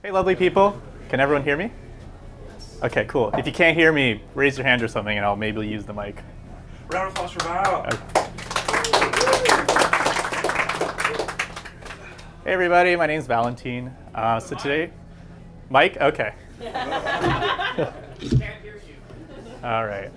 Hey, lovely people. Can everyone hear me? Okay, cool. If you can't hear me, raise your hand or something, and I'll maybe use the mic. Round of applause for Val. Hey, everybody. My name's Valentin. So today, Mike? Okay. Can't hear you. All right.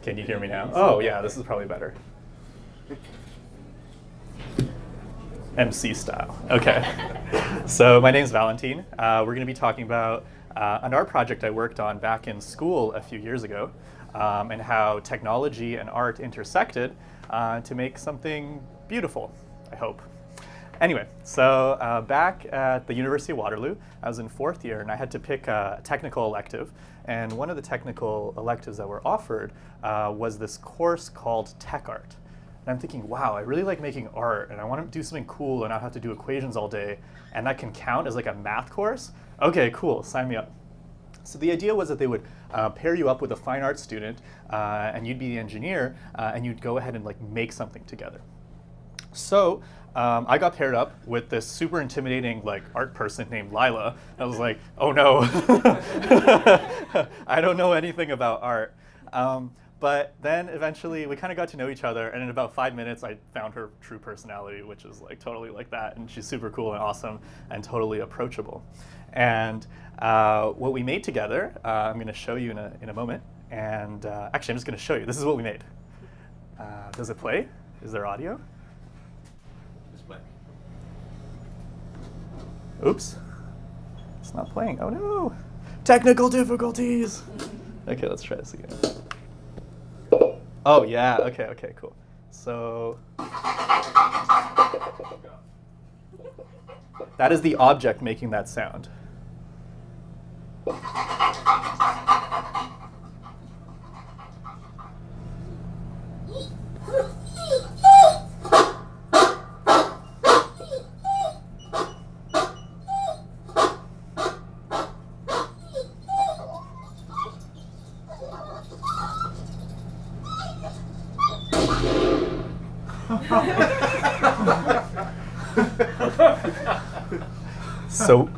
Can you hear me now? Oh, yeah, this is probably better. MC style. Okay. So my name's Valentin. We're going to be talking about an art project I worked on back in school a few years ago, and how technology and art intersected to make something beautiful, I hope. Anyway, so back at the University of Waterloo, I was in 4th year, and I had to pick a technical elective. And one of the technical electives that were offered was this course called Tech Art. And I'm thinking, wow, I really like making art, and I want to do something cool and not have to do equations all day, and that can count as like a math course? Okay, cool, sign me up. So the idea was that they would pair you up with a fine arts student, and you'd be the engineer, and you'd go ahead and like make something together. So I got paired up with this super intimidating like art person named Lila. I was like, oh no, I don't know anything about art. But then eventually we kind of got to know each other, and in about 5 minutes I found her true personality, which is like totally like that, and she's super cool and awesome and totally approachable. And what we made together, I'm going to show you in a moment. And actually, I'm just going to show you. This is what we made. Does it play? Is there audio? Oops. It's not playing. Oh no! Technical difficulties! Okay, let's try this again. Oh yeah, okay, cool. So that is the object making that sound.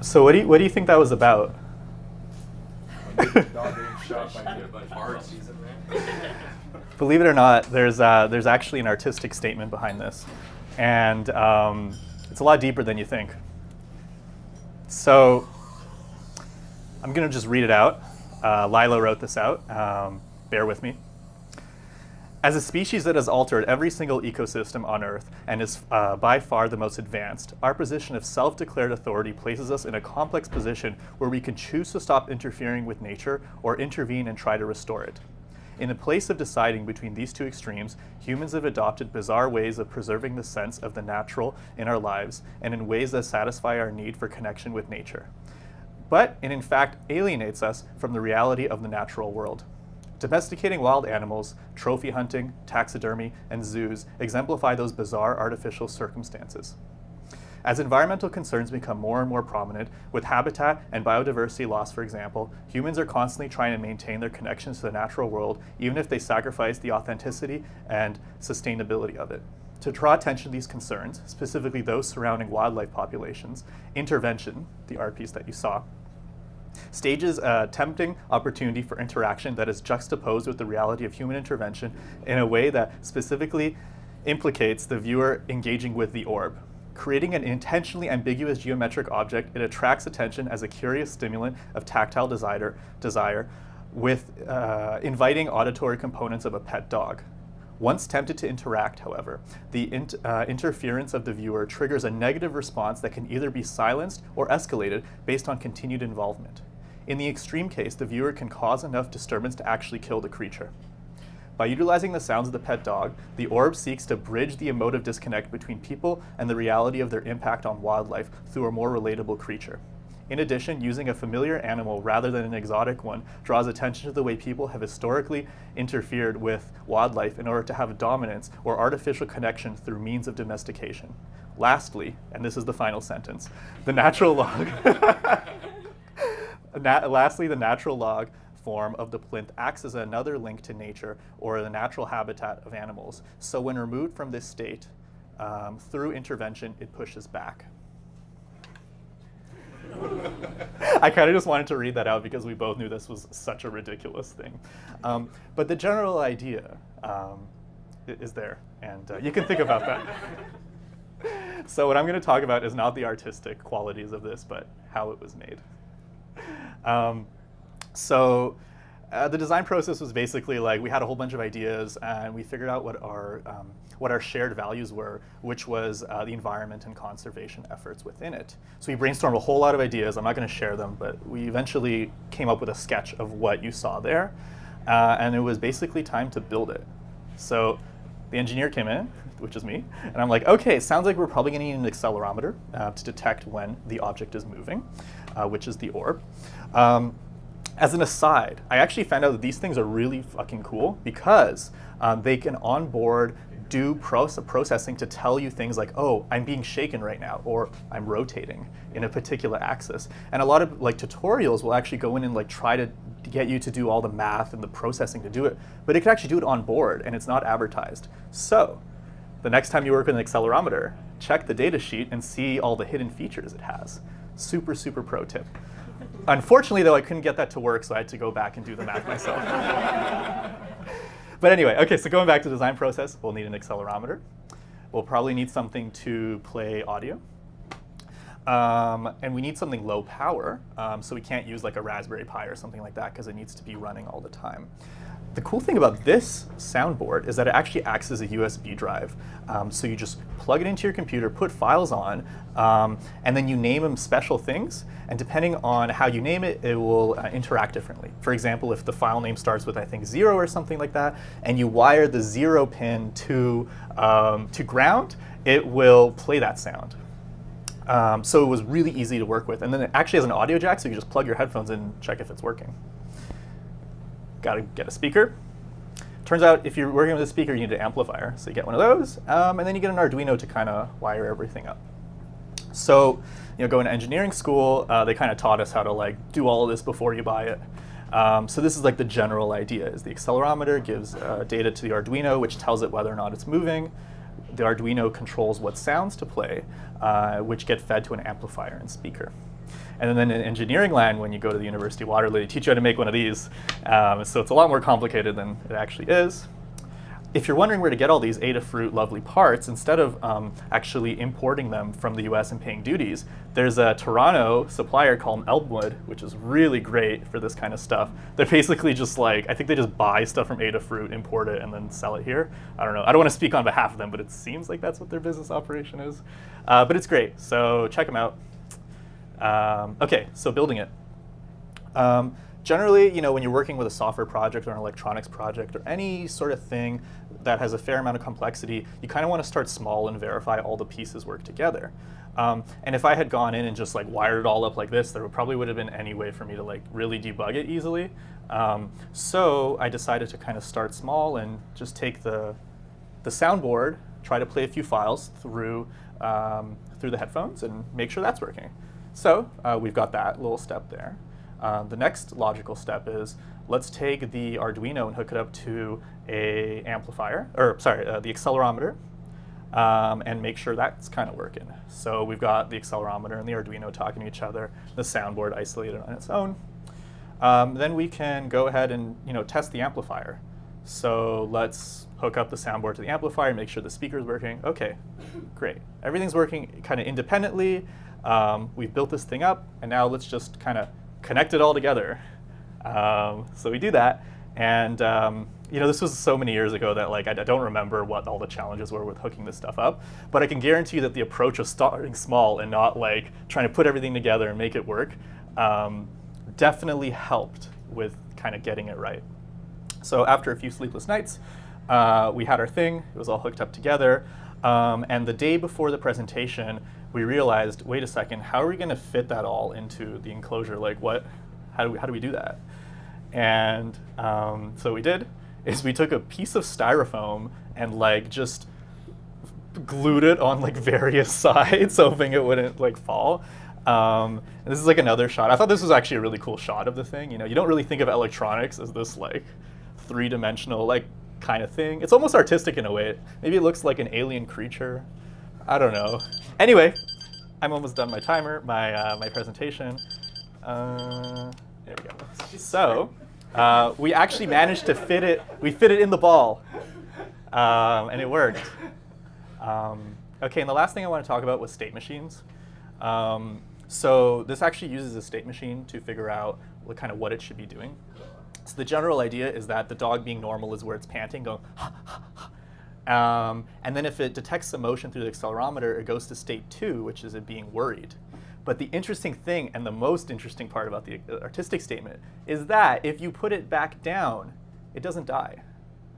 So what do you think that was about? Believe it or not, there's actually an artistic statement behind this, and it's a lot deeper than you think. So I'm going to just read it out. Lila wrote this out. Bear with me. As a species that has altered every single ecosystem on Earth and is by far the most advanced, our position of self-declared authority places us in a complex position where we can choose to stop interfering with nature or intervene and try to restore it. In the place of deciding between these two extremes, humans have adopted bizarre ways of preserving the sense of the natural in our lives and in ways that satisfy our need for connection with nature. But it in fact alienates us from the reality of the natural world. Domesticating wild animals, trophy hunting, taxidermy, and zoos exemplify those bizarre artificial circumstances. As environmental concerns become more and more prominent, with habitat and biodiversity loss, for example, humans are constantly trying to maintain their connections to the natural world, even if they sacrifice the authenticity and sustainability of it. To draw attention to these concerns, specifically those surrounding wildlife populations, Intervention, the art piece that you saw, stages a tempting opportunity for interaction that is juxtaposed with the reality of human intervention in a way that specifically implicates the viewer engaging with the orb. Creating an intentionally ambiguous geometric object, it attracts attention as a curious stimulant of tactile desire with inviting auditory components of a pet dog. Once tempted to interact, however, the interference of the viewer triggers a negative response that can either be silenced or escalated based on continued involvement. In the extreme case, the viewer can cause enough disturbance to actually kill the creature. By utilizing the sounds of the pet dog, the orb seeks to bridge the emotive disconnect between people and the reality of their impact on wildlife through a more relatable creature. In addition, using a familiar animal rather than an exotic one draws attention to the way people have historically interfered with wildlife in order to have a dominance or artificial connection through means of domestication. Lastly, and this is the final sentence, the natural log lastly, the natural log form of the plinth acts as another link to nature or the natural habitat of animals. So when removed from this state, through intervention, it pushes back. I kind of just wanted to read that out because we both knew this was such a ridiculous thing. But the general idea is there, and you can think about that. So what I'm going to talk about is not the artistic qualities of this, but how it was made. The design process was basically like we had a whole bunch of ideas, and we figured out what our shared values were, which was the environment and conservation efforts within it. So we brainstormed a whole lot of ideas. I'm not going to share them, but we eventually came up with a sketch of what you saw there, and it was basically time to build it. So the engineer came in, which is me, and I'm like, okay, sounds like we're probably going to need an accelerometer to detect when the object is moving, which is the orb. As an aside, I actually found out that these things are really fucking cool because they can onboard do processing to tell you things like, oh, I'm being shaken right now, or I'm rotating in a particular axis. And a lot of like tutorials will actually go in and like try to get you to do all the math and the processing to do it, but it can actually do it on board, and it's not advertised. So the next time you work with an accelerometer, check the data sheet and see all the hidden features it has. Super, super pro tip. Unfortunately, though, I couldn't get that to work, so I had to go back and do the math myself. But anyway, okay, so going back to the design process, we'll need an accelerometer. We'll probably need something to play audio. And we need something low power, so we can't use like a Raspberry Pi or something like that because it needs to be running all the time. The cool thing about this soundboard is that it actually acts as a USB drive. So you just plug it into your computer, put files on, and then you name them special things. And depending on how you name it, it will interact differently. For example, if the file name starts with, I think, 0 or something like that, and you wire the 0 pin to ground, it will play that sound. So it was really easy to work with. And then it actually has an audio jack, so you just plug your headphones in and check if it's working. Got to get a speaker. Turns out if you're working with a speaker, you need an amplifier. So you get one of those, and then you get an Arduino to kind of wire everything up. So, going to engineering school, they kind of taught us how to like do all of this before you buy it. So this is like the general idea: is the accelerometer gives data to the Arduino, which tells it whether or not it's moving. The Arduino controls what sounds to play, which get fed to an amplifier and speaker. And then in engineering land, when you go to the University of Waterloo, they teach you how to make one of these. So it's a lot more complicated than it actually is. If you're wondering where to get all these Adafruit lovely parts, instead of actually importing them from the US and paying duties, there's a Toronto supplier called Elmwood, which is really great for this kind of stuff. They're basically just like, I think they just buy stuff from Adafruit, import it, and then sell it here. I don't know. I don't want to speak on behalf of them, but it seems like that's what their business operation is. But it's great, so check them out. Okay, so building it. Generally, when you're working with a software project or an electronics project or any sort of thing that has a fair amount of complexity, you kind of want to start small and verify all the pieces work together. And if I had gone in and just like wired it all up like this, there probably would have been any way for me to like really debug it easily. So I decided to kind of start small and just take the soundboard, try to play a few files through the headphones and make sure that's working. So we've got that little step there. The next logical step is let's take the Arduino and hook it up to the accelerometer, and make sure that's kind of working. So we've got the accelerometer and the Arduino talking to each other, the soundboard isolated on its own. Then we can go ahead and test the amplifier. So let's hook up the soundboard to the amplifier, make sure the speaker's working. Okay, great. Everything's working kind of independently. We've built this thing up, and now let's just kind of connect it all together. So we do that, and this was so many years ago that like I don't remember what all the challenges were with hooking this stuff up, but I can guarantee you that the approach of starting small and not like trying to put everything together and make it work definitely helped with kind of getting it right. So after a few sleepless nights, we had our thing. It was all hooked up together, and the day before the presentation, we realized, wait a second, how are we going to fit that all into the enclosure? Like, how do we do that? And so what we did is we took a piece of styrofoam and like just glued it on like various sides, hoping it wouldn't like fall. And this is like another shot. I thought this was actually a really cool shot of the thing. You don't really think of electronics as this like three-dimensional like kind of thing. It's almost artistic in a way. Maybe it looks like an alien creature. I don't know. Anyway, I'm almost done my timer, my presentation. There we go. So we actually managed to fit it. We fit it in the ball, and it worked. Okay, and the last thing I want to talk about was state machines. So this actually uses a state machine to figure out what it should be doing. So the general idea is that the dog being normal is where it's panting, going, and then if it detects some motion through the accelerometer, it goes to state 2, which is it being worried. But the interesting thing, and the most interesting part about the artistic statement, is that if you put it back down, it doesn't die.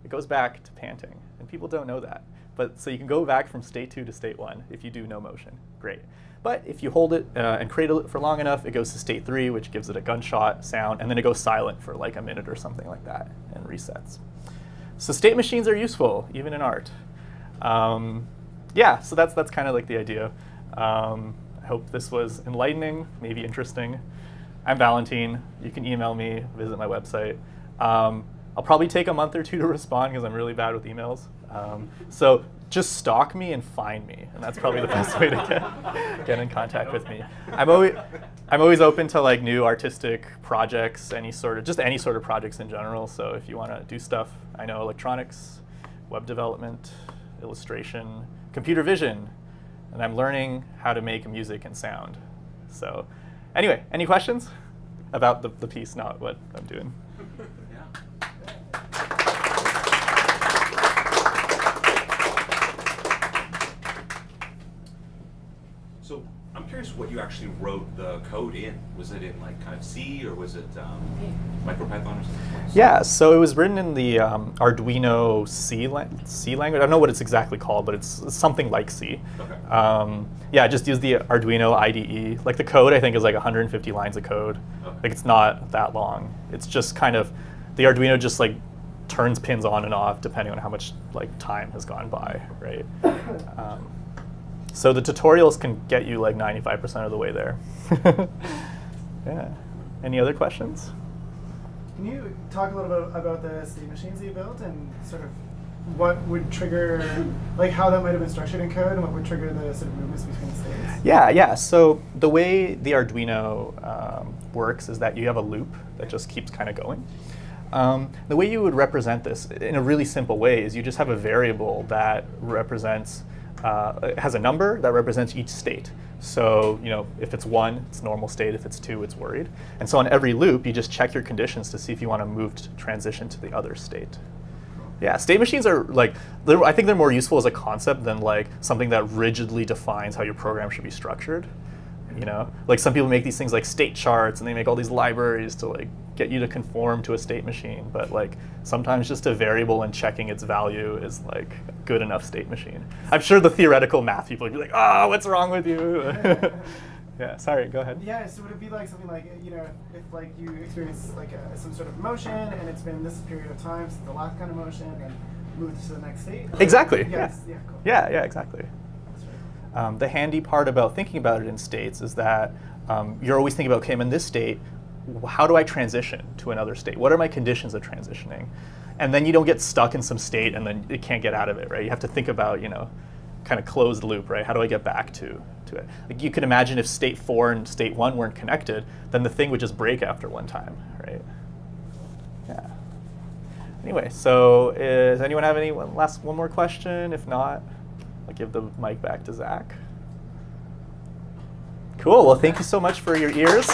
It goes back to panting, and people don't know that. But so you can go back from state 2 to state 1 if you do no motion. Great. But if you hold it and cradle it for long enough, it goes to state 3, which gives it a gunshot sound, and then it goes silent for like a minute or something like that and resets. So state machines are useful, even in art. Yeah, so that's kind of like the idea. I hope this was enlightening, maybe interesting. I'm Valentin. You can email me, visit my website. I'll probably take a month or 2 to respond because I'm really bad with emails. So just stalk me and find me, and that's probably the best way to get in contact with me. I'm always open to like new artistic projects, any sort of projects in general. So if you want to do stuff, I know electronics, web development, illustration, computer vision, and I'm learning how to make music and sound. So anyway, any questions about the piece, not what I'm doing? So I'm curious what you actually wrote the code in. Was it in like kind of C, or was it MicroPython or something? Yeah, so it was written in the Arduino C language. I don't know what it's exactly called, but it's something like C. Okay. Yeah, I just used the Arduino IDE. Like the code, I think, is like 150 lines of code. Okay. Like it's not that long. It's just kind of, the Arduino just like turns pins on and off depending on how much like time has gone by, right? So the tutorials can get you like 95% of the way there. Yeah. Any other questions? Can you talk a little bit about the state machines that you built and sort of what would trigger, like how that might have been structured in code and what would trigger the sort of movements between states? Yeah. So the way the Arduino works is that you have a loop that just keeps kind of going. The way you would represent this in a really simple way is you just have a variable that represents, it has a number that represents each state. So, if it's 1, it's normal state. If it's 2, it's worried. And so on every loop, you just check your conditions to see if you want to move to transition to the other state. Yeah, state machines are like, I think they're more useful as a concept than like something that rigidly defines how your program should be structured. Like some people make these things like state charts, and they make all these libraries to like get you to conform to a state machine. But like sometimes just a variable and checking its value is like a good enough state machine. I'm sure the theoretical math people would be like, oh, what's wrong with you? Yeah, sorry, go ahead. Yeah, so would it be like something like, if like you experience like some sort of motion and it's been this period of time since the last kind of motion and moved to the next state? Exactly. Yeah, cool. Yeah, exactly. The handy part about thinking about it in states is that you're always thinking about, okay, I'm in this state, how do I transition to another state? What are my conditions of transitioning? And then you don't get stuck in some state and then you can't get out of it, right? You have to think about, kind of closed loop, right? How do I get back to it? Like you could imagine if state 4 and state 1 weren't connected, then the thing would just break after one time, right? Yeah. Anyway, so does anyone have one more question? If not, I'll give the mic back to Zach. Cool, well, thank you so much for your ears.